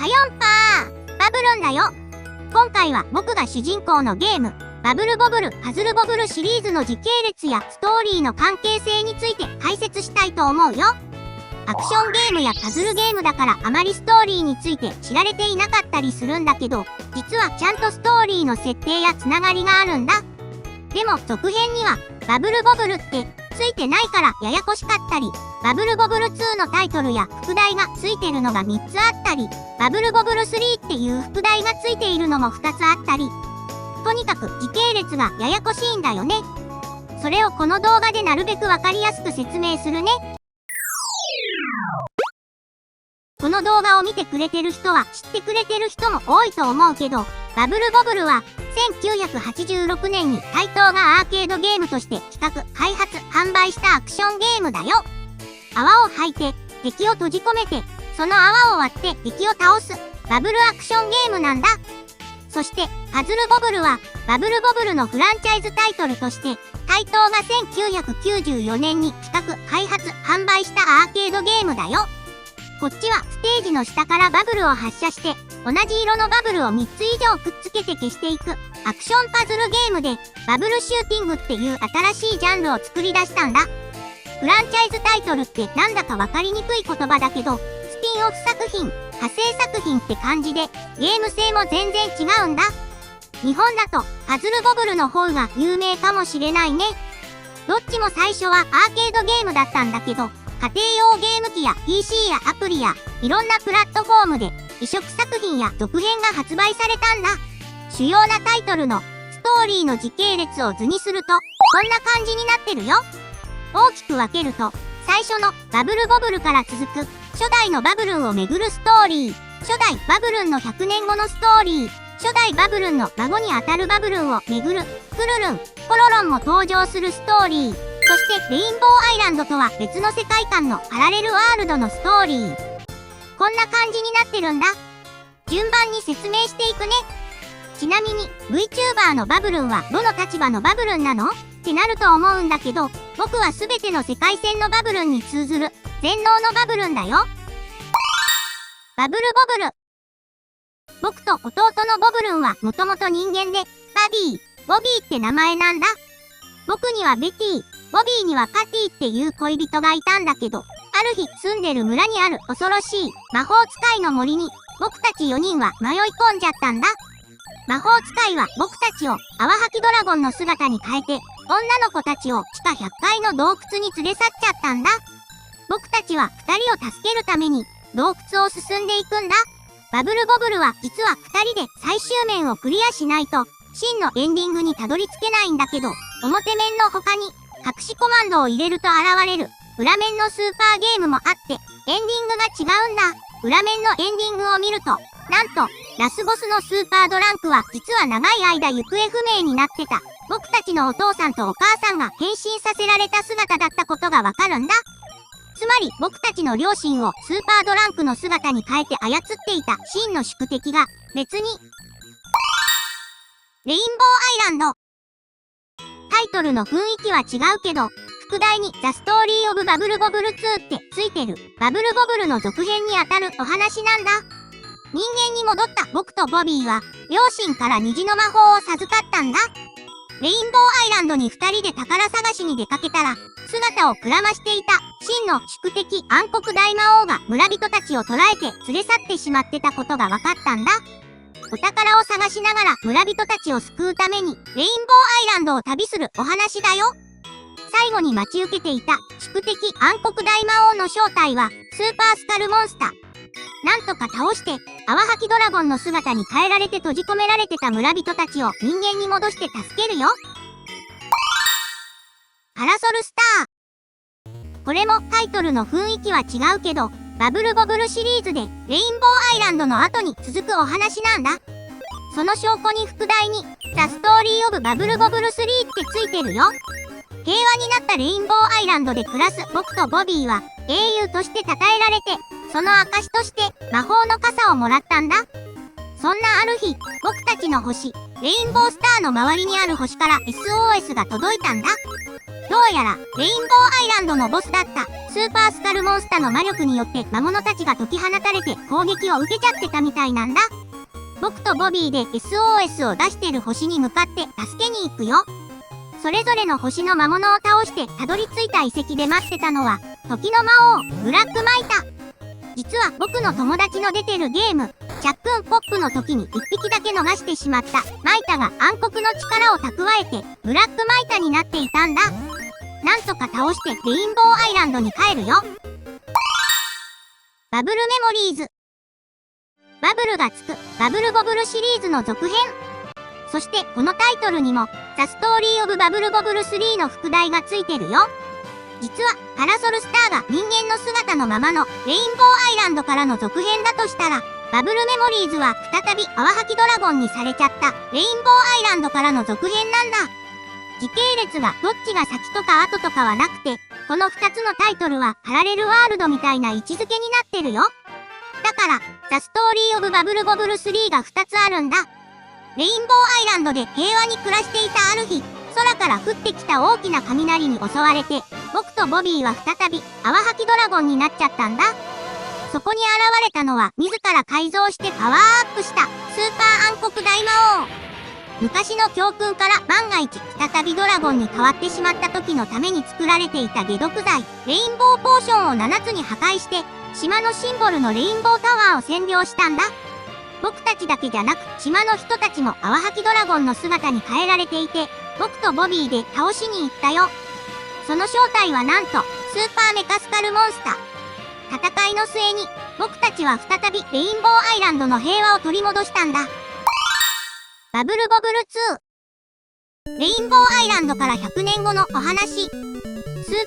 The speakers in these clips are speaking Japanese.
はよんぱー、バブルンだよ。今回は僕が主人公のゲーム、バブルボブル、パズルボブルシリーズの時系列やストーリーの関係性について解説したいと思うよ。アクションゲームやパズルゲームだからあまりストーリーについて知られていなかったりするんだけど、実はちゃんとストーリーの設定やつながりがあるんだ。でも続編にはバブルボブルってついてないからややこしかったり、バブルボブル2のタイトルや副題がついてるのが3つあったり、バブルボブル3っていう副題がついているのも2つあったり、とにかく時系列がややこしいんだよね。それをこの動画でなるべくわかりやすく説明するね。この動画を見てくれてる人は知ってくれてる人も多いと思うけど、バブルボブルは1986年にタイトーがアーケードゲームとして企画、開発、販売したアクションゲームだよ。泡を吐いて敵を閉じ込めて、その泡を割って敵を倒すバブルアクションゲームなんだ。そしてパズルボブルはバブルボブルのフランチャイズタイトルとしてタイトーが1994年に企画、開発、販売したアーケードゲームだよ。こっちはステージの下からバブルを発射して同じ色のバブルを3つ以上くっつけて消していくアクションパズルゲームで、バブルシューティングっていう新しいジャンルを作り出したんだ。フランチャイズタイトルってなんだかわかりにくい言葉だけど、スピンオフ作品、派生作品って感じでゲーム性も全然違うんだ。日本だとパズルボブルの方が有名かもしれないね。どっちも最初はアーケードゲームだったんだけど、家庭用ゲーム機や PC やアプリやいろんなプラットフォームで移植作品や続編が発売されたんだ。主要なタイトルのストーリーの時系列を図にするとこんな感じになってるよ。大きく分けると、最初のバブルボブルから続く初代のバブルンをめぐるストーリー、初代バブルンの100年後のストーリー、初代バブルンの孫にあたるバブルンをめぐるクルルン、コロロンも登場するストーリー、そしてレインボーアイランドとは別の世界観のパラレルワールドのストーリー。こんな感じになってるんだ。順番に説明していくね。ちなみに VTuber のバブルンはどの立場のバブルンなのってなると思うんだけど、僕は全ての世界線のバブルンに通ずる全能のバブルンだよ。バブルボブル。僕と弟のボブルンはもともと人間で、バビー、ボビーって名前なんだ。僕にはベティ、ボビーにはカティっていう恋人がいたんだけど、ある日住んでる村にある恐ろしい魔法使いの森に僕たち4人は迷い込んじゃったんだ。魔法使いは僕たちを泡吐きドラゴンの姿に変えて、女の子たちを地下100階の洞窟に連れ去っちゃったんだ。僕たちは2人を助けるために洞窟を進んでいくんだ。バブルボブルは実は2人で最終面をクリアしないと真のエンディングにたどり着けないんだけど、表面の他に隠しコマンドを入れると現れる裏面のスーパーゲームもあってエンディングが違うんだ。裏面のエンディングを見ると、なんとラスボスのスーパードランクは実は長い間行方不明になってた僕たちのお父さんとお母さんが変身させられた姿だったことがわかるんだ。つまり僕たちの両親をスーパードランクの姿に変えて操っていた真の宿敵が別にレインボーアイランド。タイトルの雰囲気は違うけど、副題にザ・ストーリー・オブ・バブル・ボブル2ってついてるバブル・ボブルの続編にあたるお話なんだ。人間に戻った僕とボビーは両親から虹の魔法を授かったんだ。レインボーアイランドに2人で宝探しに出かけたら、姿をくらましていた真の宿敵暗黒大魔王が村人たちを捕らえて連れ去ってしまってたことが分かったんだ。お宝を探しながら村人たちを救うためにレインボーアイランドを旅するお話だよ。最後に待ち受けていた宿敵暗黒大魔王の正体はスーパースカルモンスター。なんとか倒して泡吐きドラゴンの姿に変えられて閉じ込められてた村人たちを人間に戻して助けるよ。パラソルスター。これもタイトルの雰囲気は違うけど、バブルボブルシリーズでレインボーアイランドの後に続くお話なんだ。その証拠に副題にザ・ストーリー・オブ・バブルボブル3ってついてるよ。平和になったレインボーアイランドで暮らす僕とボビーは英雄として称えられて、その証として魔法の傘をもらったんだ。そんなある日、僕たちの星、レインボースターの周りにある星から SOS が届いたんだ。どうやら、レインボーアイランドのボスだった、スーパースカルモンスターの魔力によって魔物たちが解き放たれて攻撃を受けちゃってたみたいなんだ。僕とボビーで SOS を出してる星に向かって助けに行くよ。それぞれの星の魔物を倒してたどり着いた遺跡で待ってたのは、時の魔王、ブラックマイタ。実は僕の友達の出てるゲーム、チャックンポップの時に1匹だけ逃してしまったマイタが暗黒の力を蓄えて、ブラックマイタになっていたんだ。なんとか倒してレインボーアイランドに帰るよ。バブルメモリーズ。バブルがつくバブルボブルシリーズの続編。そしてこのタイトルにもザ・ストーリー・オブ・バブルボブル3の副題がついてるよ。実はパラソルスターが人間の姿のままのレインボーアイランドからの続編だとしたら、バブルメモリーズは再び泡吐きドラゴンにされちゃったレインボーアイランドからの続編なんだ。時系列がどっちが先とか後とかはなくて、この2つのタイトルはパラレルワールドみたいな位置づけになってるよ。だから、ザ・ストーリー・オブ・バブルボブル3が2つあるんだ。レインボーアイランドで平和に暮らしていたある日、空から降ってきた大きな雷に襲われて、僕とボビーは再び泡吐きドラゴンになっちゃったんだ。そこに現れたのは自ら改造してパワーアップしたスーパー暗黒大魔王。昔の教訓から万が一再びドラゴンに変わってしまった時のために作られていた解毒剤、レインボーポーションを7つに破壊して、島のシンボルのレインボータワーを占領したんだ。僕たちだけじゃなく島の人たちも泡吐きドラゴンの姿に変えられていて、僕とボビーで倒しに行ったよ。その正体はなんとスーパーメカスカルモンスター。戦いの末に僕たちは再びレインボーアイランドの平和を取り戻したんだ。バブルボブル2。レインボーアイランドから100年後のお話。スー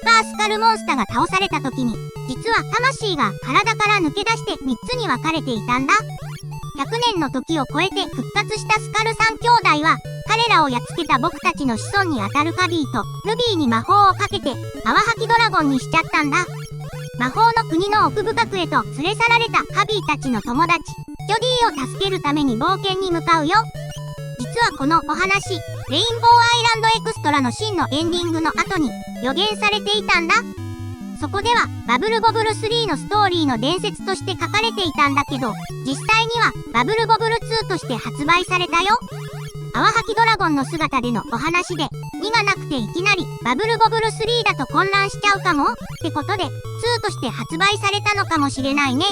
パースカルモンスターが倒された時に、実は魂が体から抜け出して3つに分かれていたんだ。100年の時を超えて復活したスカル3兄弟は、彼らをやっつけた僕たちの子孫にあたるカビーとルビーに魔法をかけて泡吐きドラゴンにしちゃったんだ。魔法の国の奥深くへと連れ去られたカビーたちの友達、ジョディを助けるために冒険に向かうよ。実はこのお話、レインボーアイランドエクストラの真のエンディングの後に予言されていたんだ。そこではバブルボブル3のストーリーの伝説として書かれていたんだけど、実際にはバブルボブル2として発売されたよ。泡吐きドラゴンの姿でのお話で、2がなくていきなりバブルボブル3だと混乱しちゃうかもってことで、2として発売されたのかもしれないね。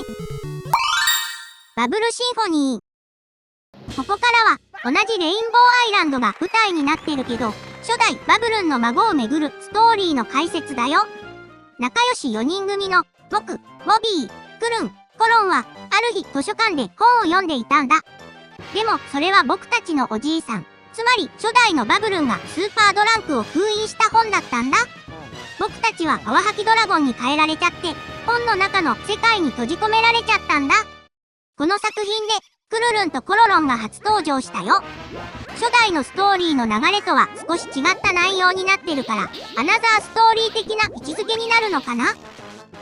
バブルシンフォニー。ここからは同じレインボーアイランドが舞台になってるけど、初代バブルンの孫をめぐるストーリーの解説だよ。仲良し4人組の僕、ボビー、クルン、コロンはある日図書館で本を読んでいたんだ。でもそれは僕たちのおじいさん、つまり初代のバブルンがスーパードランクを封印した本だったんだ。僕たちは泡吐きドラゴンに変えられちゃって、本の中の世界に閉じ込められちゃったんだ。この作品でクルルンとコロロンが初登場したよ。初代のストーリーの流れとは少し違った内容になってるから、アナザーストーリー的な位置づけになるのかな。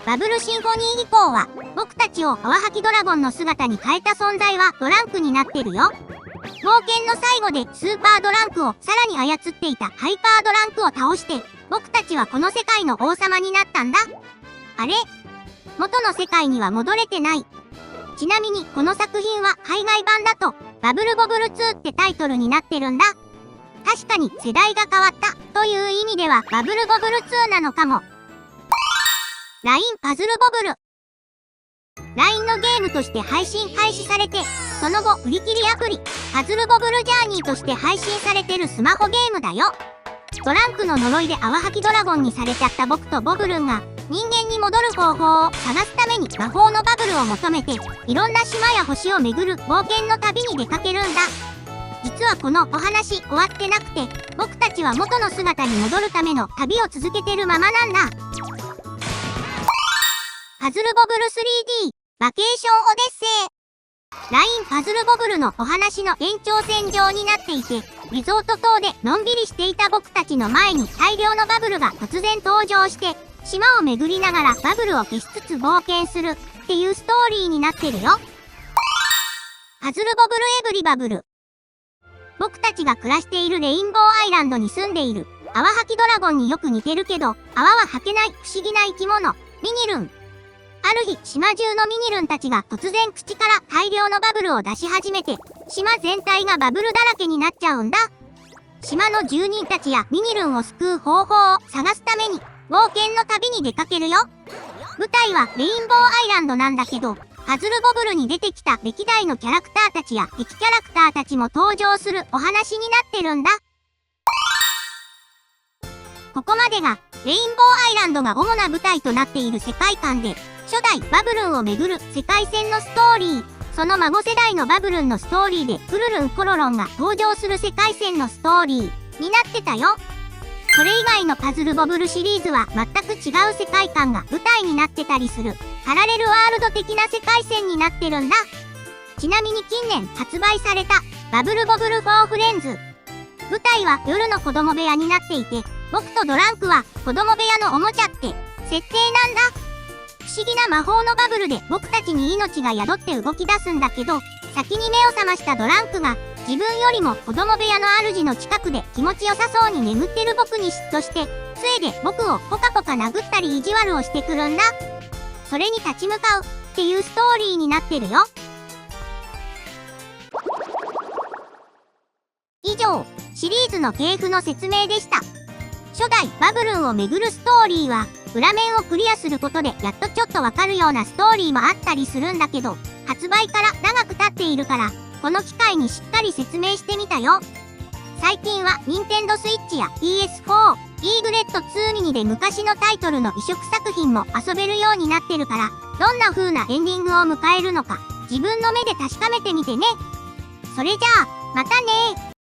バブルシンフォニー以降は、僕たちを泡吐きドラゴンの姿に変えた存在はドランクになってるよ。冒険の最後でスーパードランクをさらに操っていたハイパードランクを倒して、僕たちはこの世界の王様になったんだ。あれ？元の世界には戻れてない。ちなみにこの作品は海外版だと、バブルボブル2ってタイトルになってるんだ。確かに世代が変わったという意味ではバブルボブル2なのかも。LINE パズルボブル。LINE のゲームとして配信開始されて、その後売り切りアプリ、パズルボブルジャーニーとして配信されてるスマホゲームだよ。ドランクの呪いで泡吐きドラゴンにされちゃった僕とボブルンが、人間に戻る方法を探すために魔法のバブルを求めて、いろんな島や星を巡る冒険の旅に出かけるんだ。実はこのお話終わってなくて、僕たちは元の姿に戻るための旅を続けてるままなんだ。パズルボブル 3D バケーションオデッセイ。LINE パズルボブルのお話の延長線上になっていて、リゾート島でのんびりしていた僕たちの前に大量のバブルが突然登場して、島を巡りながらバブルを消しつつ冒険するっていうストーリーになってるよ。パズルボブルエブリバブル。僕たちが暮らしているレインボーアイランドに住んでいる泡吐きドラゴンによく似てるけど、泡は吐けない不思議な生き物、ミニルン。ある日、島中のミニルンたちが突然口から大量のバブルを出し始めて、島全体がバブルだらけになっちゃうんだ。島の住人たちやミニルンを救う方法を探すために、冒険の旅に出かけるよ。舞台はレインボーアイランドなんだけど、パズルボブルに出てきた歴代のキャラクターたちや敵キャラクターたちも登場するお話になってるんだ。ここまでが、レインボーアイランドが主な舞台となっている世界観で、初代バブルンをめぐる世界線のストーリー、その孫世代のバブルンのストーリーでクルルンコロロンが登場する世界線のストーリーになってたよ。それ以外のパズルボブルシリーズは全く違う世界観が舞台になってたりする、パラレルワールド的な世界線になってるんだ。ちなみに近年発売されたバブルボブルフォーフレンズ。舞台は夜の子供部屋になっていて、僕とドランクは子供部屋のおもちゃって設定なんだ。不思議な魔法のバブルで僕たちに命が宿って動き出すんだけど、先に目を覚ましたドランクが自分よりも子供部屋の主の近くで気持ちよさそうに眠ってる僕に嫉妬して、杖で僕をポカポカ殴ったり意地悪をしてくるんだ。それに立ち向かうっていうストーリーになってるよ。以上、シリーズの系譜の説明でした。初代バブルンをめぐるストーリーは、裏面をクリアすることでやっとちょっとわかるようなストーリーもあったりするんだけど、発売から長く経っているから、この機会にしっかり説明してみたよ。最近は Nintendo Switch や PS4、イーグレット2ミニで昔のタイトルの移植作品も遊べるようになってるから、どんな風なエンディングを迎えるのか、自分の目で確かめてみてね。それじゃあ、またねー。